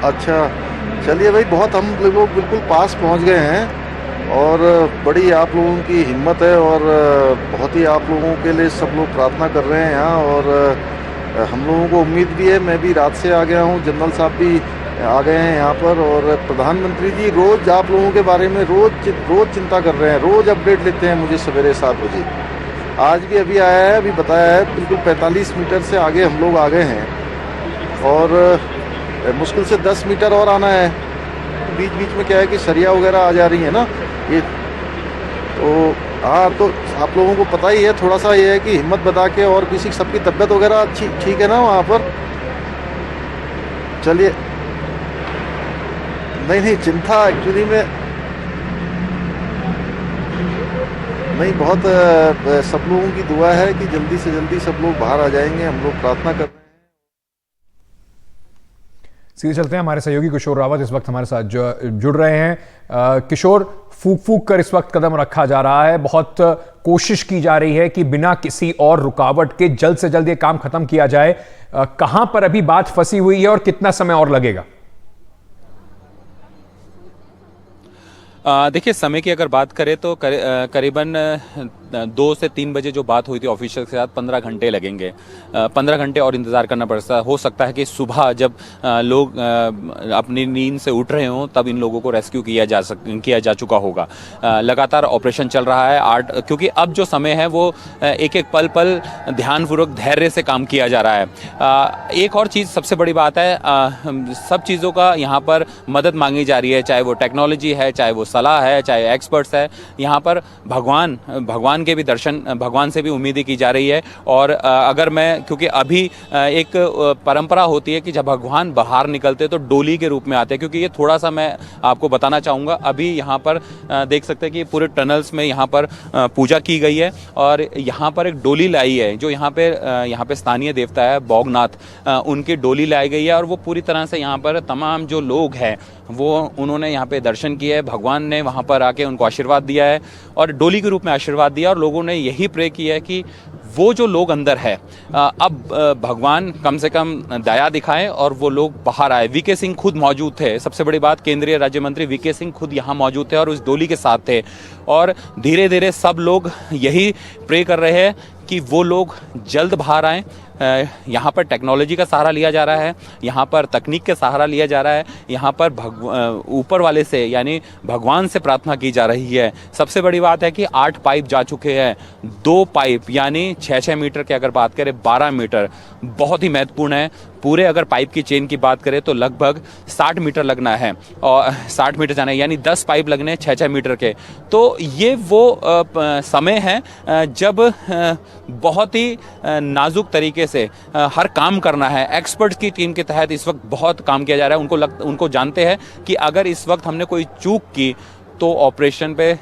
Speaker 9: अच्छा, चलिए भाई, बहुत हम लोग बिल्कुल पास पहुंच गए हैं और बड़ी आप लोगों की हिम्मत है और बहुत ही आप लोगों के लिए सब लोग प्रार्थना कर रहे हैं यहाँ, और हम लोगों को उम्मीद भी है। मैं भी रात से आ गया हूँ, जनरल साहब भी आ गए हैं यहाँ पर, और प्रधानमंत्री जी रोज़ आप लोगों के बारे में रोज़ चिंता कर रहे हैं, रोज़ अपडेट लेते हैं मुझे सवेरे 7 बजे। आज भी अभी आया है, अभी बताया है, बिल्कुल 45 मीटर से आगे हम लोग आ गए हैं और मुश्किल से 10 मीटर और आना है। बीच बीच में क्या है कि सरिया वगैरह आ जा रही है ना ये, तो हाँ, तो आप लोगों को पता ही है। थोड़ा सा ये है कि हिम्मत बता के, और किसी सबकी तबीयत वगैरह अच्छी ठीक है ना वहाँ पर? चलिए, नहीं चिंता एक्चुअली में नहीं, बहुत सब लोगों की दुआ है कि जल्दी से जल्दी सब लोग बाहर आ जाएंगे। हम लोग प्रार्थना कर रहे हैं।
Speaker 1: सीधे चलते हैं, हमारे सहयोगी किशोर रावत इस वक्त हमारे साथ जुड़ रहे हैं। किशोर, फूक फूक कर इस वक्त कदम रखा जा रहा है, बहुत कोशिश की जा रही है कि बिना किसी और रुकावट के जल्द से जल्द ये काम खत्म किया जाए। कहां पर अभी बात फंसी हुई है और कितना समय और लगेगा?
Speaker 10: देखिए, समय की अगर बात करें तो करीबन 2 से 3 बजे जो बात हुई थी ऑफिशियल के साथ, 15 घंटे लगेंगे। 15 घंटे और इंतजार करना पड़ता हो सकता है कि सुबह जब लोग अपनी नींद से उठ रहे हों तब इन लोगों को रेस्क्यू किया जा चुका होगा। लगातार ऑपरेशन चल रहा है क्योंकि अब जो समय है वो एक एक पल ध्यानपूर्वक धैर्य से काम किया जा रहा है। एक और चीज़ सबसे बड़ी बात है, सब चीज़ों का यहाँ पर मदद मांगी जा रही है, चाहे वो टेक्नोलॉजी है, चाहे वो सलाह है, चाहे एक्सपर्ट्स है। यहाँ पर भगवान के भी दर्शन, भगवान से भी उम्मीदें की जा रही है। और अगर मैं, क्योंकि अभी एक परंपरा होती है कि जब भगवान बाहर निकलते तो डोली के रूप में आते हैं, क्योंकि ये थोड़ा सा मैं आपको बताना चाहूँगा। अभी यहाँ पर देख सकते हैं कि पूरे टनल्स में यहाँ पर पूजा की गई है और यहाँ पर एक डोली लाई है जो यहाँ पे स्थानीय देवता है बौगनाथ, उनकी डोली लाई गई है और वो पूरी तरह से यहाँ पर तमाम जो लोग हैं वो उन्होंने यहाँ पे दर्शन किए, भगवान ने वहाँ पर आके उनको आशीर्वाद दिया है और डोली के रूप में आशीर्वाद दिया, और लोगों ने यही प्रे किया है कि वो जो लोग अंदर है अब भगवान कम से कम दया दिखाएं और वो लोग बाहर आए। वीके सिंह खुद मौजूद थे, सबसे बड़ी बात, केंद्रीय राज्य मंत्री वीके सिंह खुद यहाँ मौजूद थे और उस डोली के साथ थे, और धीरे धीरे सब लोग यही प्रे कर रहे हैं कि वो लोग जल्द बाहर आएँ। यहाँ पर टेक्नोलॉजी का सहारा लिया जा रहा है, यहाँ पर तकनीक का सहारा लिया जा रहा है, यहाँ पर ऊपर वाले से यानी भगवान से प्रार्थना की जा रही है। सबसे बड़ी बात है कि 8 पाइप जा चुके हैं, 2 पाइप यानी 6-6 मीटर की अगर बात करें 12 मीटर बहुत ही महत्वपूर्ण है। पूरे अगर पाइप की चेन की बात करें तो लगभग 60 मीटर लगना है और 60 मीटर जाना है, यानी 10 पाइप लगने 6-6 मीटर के। तो ये वो समय है जब बहुत ही नाजुक तरीके से हर काम करना है। एक्सपर्ट्स की टीम के तहत इस वक्त बहुत काम किया जा रहा है। उनको जानते हैं कि अगर इस वक्त हमने कोई चूक की तो ऑपरेशन पे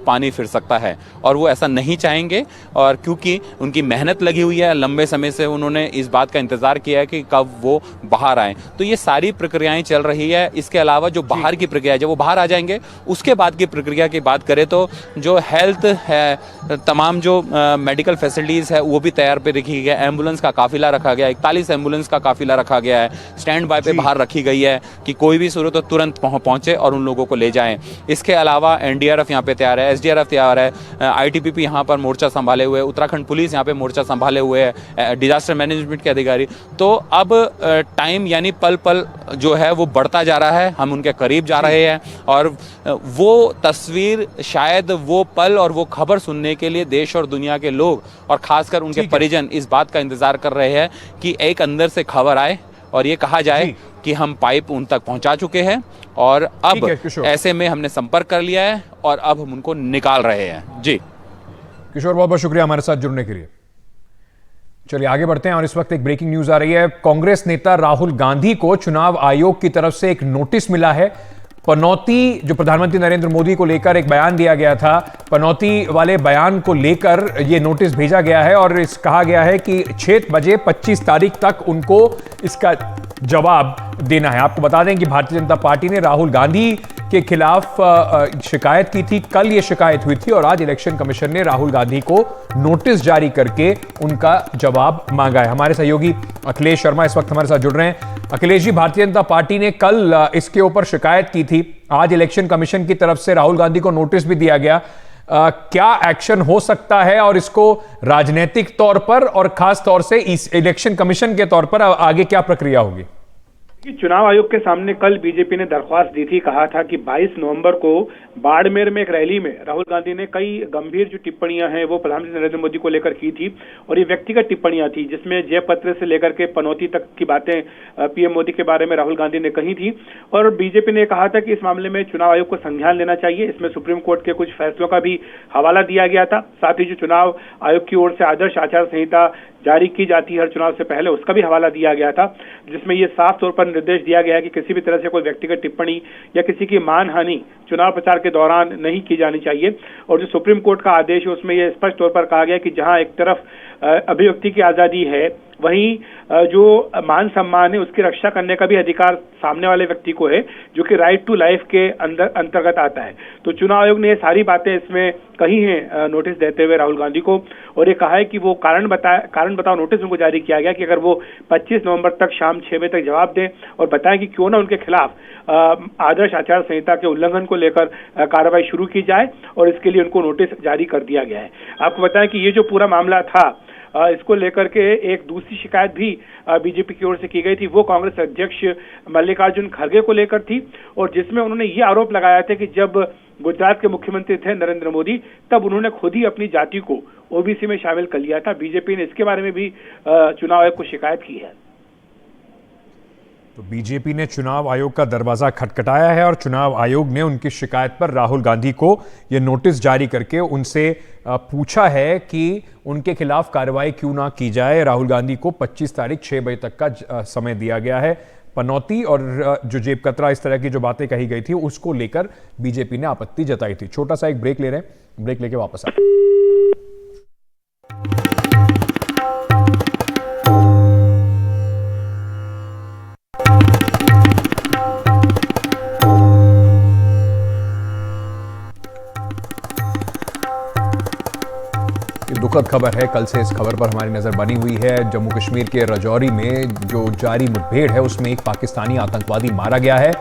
Speaker 10: पानी फिर सकता है, और वो ऐसा नहीं चाहेंगे। और क्योंकि उनकी मेहनत लगी हुई है, लंबे समय से उन्होंने इस बात का इंतजार किया है कि कब वो बाहर आए, तो ये सारी प्रक्रियाएं चल रही है। इसके अलावा जो बाहर की प्रक्रिया है, जब वो बाहर आ जाएंगे उसके बाद की प्रक्रिया की बात करें तो जो हेल्थ है, तमाम जो मेडिकल फैसिलिटीज़ है वो भी तैयार पे रखी गई है। एम्बुलेंस का काफिला रखा गया है, 41 एम्बुलेंस का काफिला रखा गया है, स्टैंड बाय पे बाहर रखी गई है कि कोई भी सूरत हो तुरंत पहुंचे और उन लोगों को ले जाएं। इसके अलावा एनडीआरएफ यहाँ पे तैयार है, एसडीआरएफ तैयार है, आईटीबीपी यहाँ पर मोर्चा संभाले हुए, उत्तराखंड पुलिस यहाँ पे मोर्चा संभाले हुए है, डिजास्टर मैनेजमेंट के अधिकारी। तो अब टाइम यानी पल पल जो है वो बढ़ता जा रहा है, हम उनके करीब जा रहे हैं, और वो तस्वीर, शायद वो पल और वो खबर सुनने के लिए देश और दुनिया के लोग और खासकर उनके परिजन इस बात का इंतजार कर रहे हैं कि एक अंदर से खबर आए और ये कहा जाए कि हम पाइप उन तक पहुंचा चुके हैं, और अब ऐसे में हमने संपर्क कर लिया है और अब हम उनको निकाल रहे हैं। जी
Speaker 1: किशोर, बहुत बहुत शुक्रिया हमारे साथ जुड़ने के लिए। चलिए आगे बढ़ते हैं, और इस वक्त एक ब्रेकिंग न्यूज आ रही है। कांग्रेस नेता राहुल गांधी को चुनाव आयोग की तरफ से एक नोटिस मिला है। पनौती, जो प्रधानमंत्री नरेंद्र मोदी को लेकर एक बयान दिया गया था, पनौती वाले बयान को लेकर यह नोटिस भेजा गया है, और कहा गया है कि 6 बजे 25 तारीख तक उनको इसका जवाब देना है। आपको बता दें कि भारतीय जनता पार्टी ने राहुल गांधी के खिलाफ शिकायत की थी, कल ये शिकायत हुई थी, और आज इलेक्शन कमीशन ने राहुल गांधी को नोटिस जारी करके उनका जवाब मांगा है। हमारे सहयोगी अखिलेश शर्मा इस वक्त हमारे साथ जुड़ रहे हैं। अखिलेश जी, भारतीय जनता पार्टी ने कल इसके ऊपर शिकायत की थी, आज इलेक्शन कमीशन की तरफ से राहुल गांधी को नोटिस भी दिया गया। क्या एक्शन हो सकता है, और इसको राजनीतिक तौर पर और खास तौर से इस इलेक्शन कमीशन के तौर पर आगे क्या प्रक्रिया होगी?
Speaker 11: चुनाव आयोग के सामने कल बीजेपी ने दरख्वास्त दी थी, कहा था कि 22 नवंबर को बाड़मेर में एक रैली में राहुल गांधी ने कई गंभीर जो टिप्पणियां हैं वो प्रधानमंत्री नरेंद्र मोदी को लेकर की थी, और ये व्यक्तिगत टिप्पणियां थी जिसमें जयपत्र से लेकर के पनौती तक की बातें पीएम मोदी के बारे में राहुल गांधी ने कही थी। और बीजेपी ने कहा था कि इस मामले में चुनाव आयोग को संज्ञान लेना चाहिए। इसमें सुप्रीम कोर्ट के कुछ फैसलों का भी हवाला दिया गया था। साथ ही जो चुनाव आयोग की ओर से आदर्श आचार संहिता जारी की जाती है हर चुनाव से पहले, उसका भी हवाला दिया गया था, जिसमें यह साफ तौर पर निर्देश दिया गया है कि किसी भी तरह से कोई व्यक्तिगत टिप्पणी या किसी की मानहानि चुनाव प्रचार के दौरान नहीं की जानी चाहिए। और जो सुप्रीम कोर्ट का आदेश है उसमें यह स्पष्ट तौर पर कहा गया कि जहां एक तरफ अभिव्यक्ति की आजादी है, वहीं जो मान सम्मान है उसकी रक्षा करने का भी अधिकार सामने वाले व्यक्ति को है, जो कि राइट टू लाइफ के अंतर्गत आता है। तो चुनाव आयोग ने ये सारी बातें इसमें कही हैं नोटिस देते हुए राहुल गांधी को, और ये कहा है कि वो कारण बताओ नोटिस उनको जारी किया गया कि अगर वो 25 नवंबर तक शाम 6 बजे तक जवाब दें और बताएं कि क्यों ना उनके खिलाफ आदर्श आचार संहिता के उल्लंघन को लेकर कार्रवाई शुरू की जाए, और इसके लिए उनको नोटिस जारी कर दिया गया है। आपको बताएं कि ये जो पूरा मामला था, इसको लेकर के एक दूसरी शिकायत भी बीजेपी की ओर से की गई थी, वो कांग्रेस अध्यक्ष मल्लिकार्जुन खड़गे को लेकर थी, और जिसमें उन्होंने ये आरोप लगाया था कि जब गुजरात के मुख्यमंत्री थे नरेंद्र मोदी, तब उन्होंने खुद ही अपनी जाति को ओबीसी में शामिल कर लिया था। बीजेपी ने इसके बारे में भी चुनाव आयोग को शिकायत की है।
Speaker 1: तो बीजेपी ने चुनाव आयोग का दरवाजा खटखटाया है, और चुनाव आयोग ने उनकी शिकायत पर राहुल गांधी को यह नोटिस जारी करके उनसे पूछा है कि उनके खिलाफ कार्रवाई क्यों ना की जाए। राहुल गांधी को 25 तारीख 6 बजे तक का समय दिया गया है। पनौती और जो जेब कतरा, इस तरह की जो बातें कही गई थी, उसको लेकर बीजेपी ने आपत्ति जताई थी। छोटा सा एक ब्रेक ले रहे हैं, ब्रेक लेके वापस आए। दुखद खबर है, कल से इस खबर पर हमारी नजर बनी हुई है। जम्मू कश्मीर के राजौरी में जो जारी मुठभेड़ है उसमें एक पाकिस्तानी आतंकवादी मारा गया है।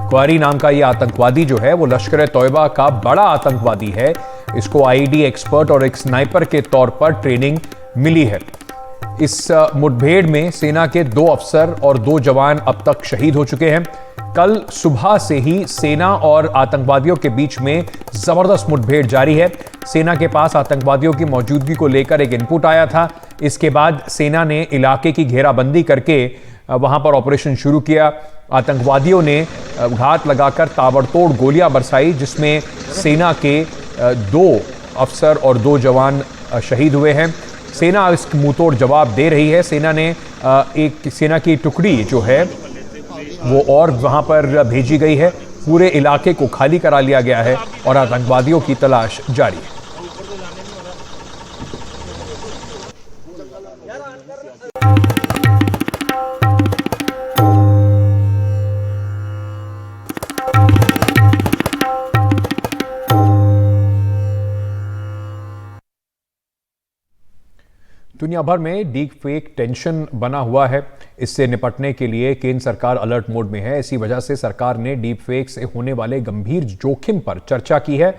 Speaker 1: क्वारी नाम का यह आतंकवादी जो है वो लश्कर तौयबा का बड़ा आतंकवादी है। इसको आईडी एक्सपर्ट और एक स्नाइपर के तौर पर ट्रेनिंग मिली है। इस मुठभेड़ में सेना के 2 अफसर और 2 जवान अब तक शहीद हो चुके हैं। कल सुबह से ही सेना और आतंकवादियों के बीच में जबरदस्त मुठभेड़ जारी है। सेना के पास आतंकवादियों की मौजूदगी को लेकर एक इनपुट आया था। इसके बाद सेना ने इलाके की घेराबंदी करके वहां पर ऑपरेशन शुरू किया। आतंकवादियों ने घात लगाकर ताबड़तोड़ गोलियां बरसाई, जिसमें सेना के 2 अफसर और 2 जवान शहीद हुए हैं। सेना इस मुंहतोड़ जवाब दे रही है। सेना ने एक सेना की टुकड़ी जो है वो और वहां पर भेजी गई है। पूरे इलाके को खाली करा लिया गया है और आतंकवादियों की तलाश जारी है। दुनिया भर में डीप फेक टेंशन बना हुआ है। इससे निपटने के लिए केंद्र सरकार अलर्ट मोड में है। इसी वजह से सरकार ने डीप फेक से होने वाले गंभीर जोखिम पर चर्चा की है।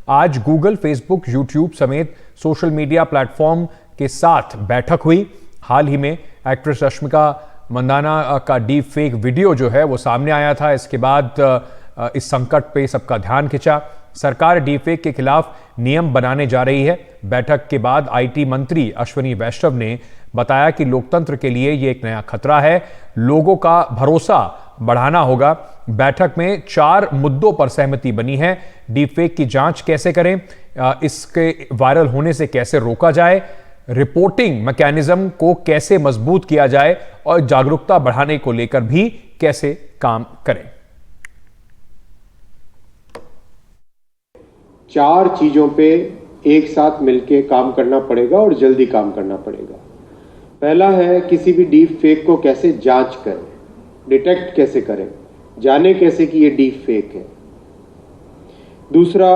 Speaker 1: आज गूगल, फेसबुक, यूट्यूब समेत सोशल मीडिया प्लेटफॉर्म के साथ बैठक हुई। हाल ही में एक्ट्रेस रश्मिका मंदाना का डीप फेक वीडियो जो है वो सामने आया था। इसके बाद इस संकट पे सबका ध्यान खिंचा। सरकार डीपफेक के खिलाफ नियम बनाने जा रही है। बैठक के बाद आईटी मंत्री अश्विनी वैष्णव ने बताया कि लोकतंत्र के लिए ये एक नया खतरा है, लोगों का भरोसा बढ़ाना होगा। बैठक में 4 मुद्दों पर सहमति बनी है। डीपफेक की जांच कैसे करें, इसके वायरल होने से कैसे रोका जाए, रिपोर्टिंग मैकेनिज्म को कैसे मजबूत किया जाए और जागरूकता बढ़ाने को लेकर भी कैसे काम करें।
Speaker 12: 4 चीजों पे एक साथ मिलके काम करना पड़ेगा और जल्दी काम करना पड़ेगा। पहला है किसी भी डीप फेक को कैसे जांच करें, डिटेक्ट कैसे करें, जाने कैसे कि ये डीप फेक है। दूसरा,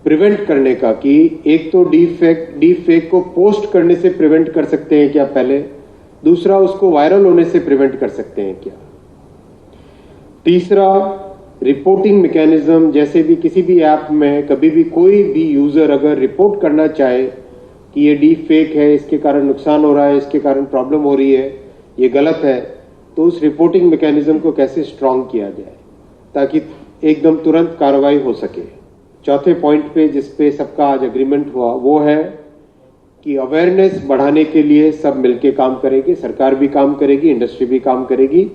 Speaker 12: प्रिवेंट करने का कि एक तो डीप फेक को पोस्ट करने से प्रिवेंट कर सकते हैं क्या पहले, दूसरा उसको वायरल होने से प्रिवेंट कर सकते हैं क्या। तीसरा, रिपोर्टिंग मैकेनिज्म, जैसे भी किसी भी ऐप में कभी भी कोई भी यूजर अगर रिपोर्ट करना चाहे कि ये डीप फेक है, इसके कारण नुकसान हो रहा है, इसके कारण प्रॉब्लम हो रही है, ये गलत है, तो उस रिपोर्टिंग मैकेनिज्म को कैसे स्ट्रांग किया जाए ताकि एकदम तुरंत कार्रवाई हो सके। चौथे पॉइंट पे जिस पे सबका आज एग्रीमेंट हुआ वो है कि अवेयरनेस बढ़ाने के लिए सब मिलके काम करेंगे, सरकार भी काम करेगी, इंडस्ट्री भी काम करेगी।